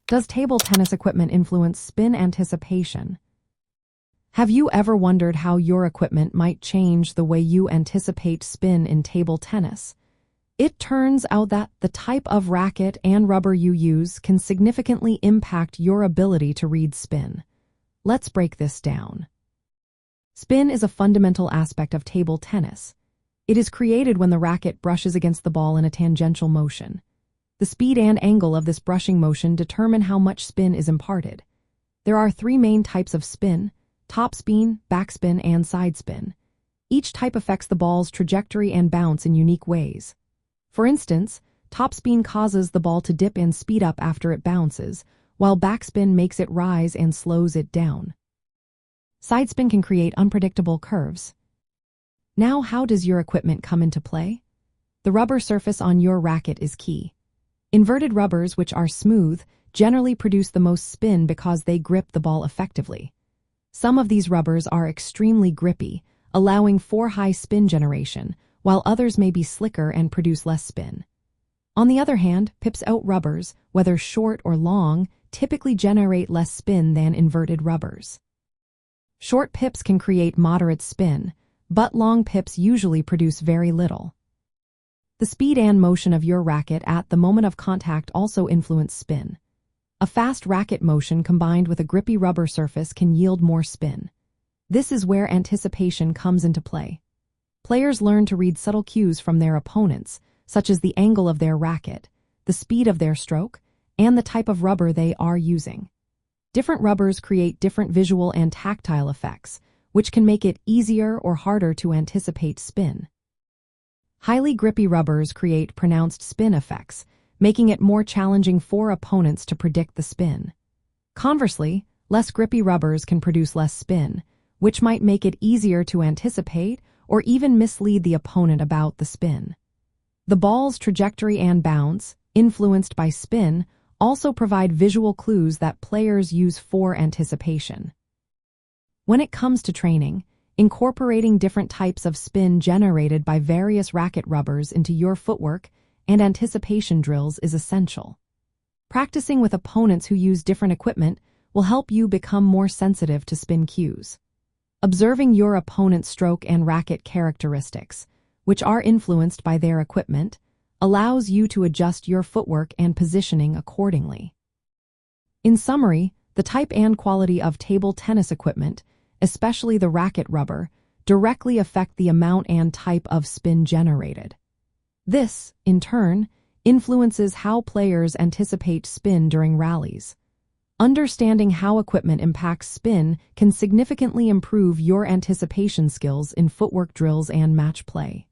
Does table tennis equipment influence spin anticipation? Have you ever wondered how your equipment might change the way you anticipate spin in table tennis? It turns out that the type of racket and rubber you use can significantly impact your ability to read spin. Let's break this down. Spin is a fundamental aspect of table tennis. It is created when the racket brushes against the ball in a tangential motion. The speed and angle of this brushing motion determine how much spin is imparted. There are three main types of spin: topspin, backspin, and sidespin. Each type affects the ball's trajectory and bounce in unique ways. For instance, topspin causes the ball to dip and speed up after it bounces, while backspin makes it rise and slows it down. Sidespin can create unpredictable curves. Now, how does your equipment come into play? The rubber surface on your racket is key. Inverted rubbers, which are smooth, generally produce the most spin because they grip the ball effectively. Some of these rubbers are extremely grippy, allowing for high spin generation, while others may be slicker and produce less spin. On the other hand, pips-out rubbers, whether short or long, typically generate less spin than inverted rubbers. Short pips can create moderate spin, but long pips usually produce very little. The speed and motion of your racket at the moment of contact also influence spin. A fast racket motion combined with a grippy rubber surface can yield more spin. This is where anticipation comes into play. Players learn to read subtle cues from their opponents, such as the angle of their racket, the speed of their stroke, and the type of rubber they are using. Different rubbers create different visual and tactile effects, which can make it easier or harder to anticipate spin. Highly grippy rubbers create pronounced spin effects, making it more challenging for opponents to predict the spin. Conversely, less grippy rubbers can produce less spin, which might make it easier to anticipate or even mislead the opponent about the spin. The ball's trajectory and bounce, influenced by spin, also provide visual clues that players use for anticipation. When it comes to training, incorporating different types of spin generated by various racket rubbers into your footwork and anticipation drills is essential. Practicing with opponents who use different equipment will help you become more sensitive to spin cues. Observing your opponent's stroke and racket characteristics, which are influenced by their equipment, allows you to adjust your footwork and positioning accordingly. In summary, the type and quality of table tennis equipment, especially the racket rubber, directly affect the amount and type of spin generated. This, in turn, influences how players anticipate spin during rallies. Understanding how equipment impacts spin can significantly improve your anticipation skills in footwork drills and match play.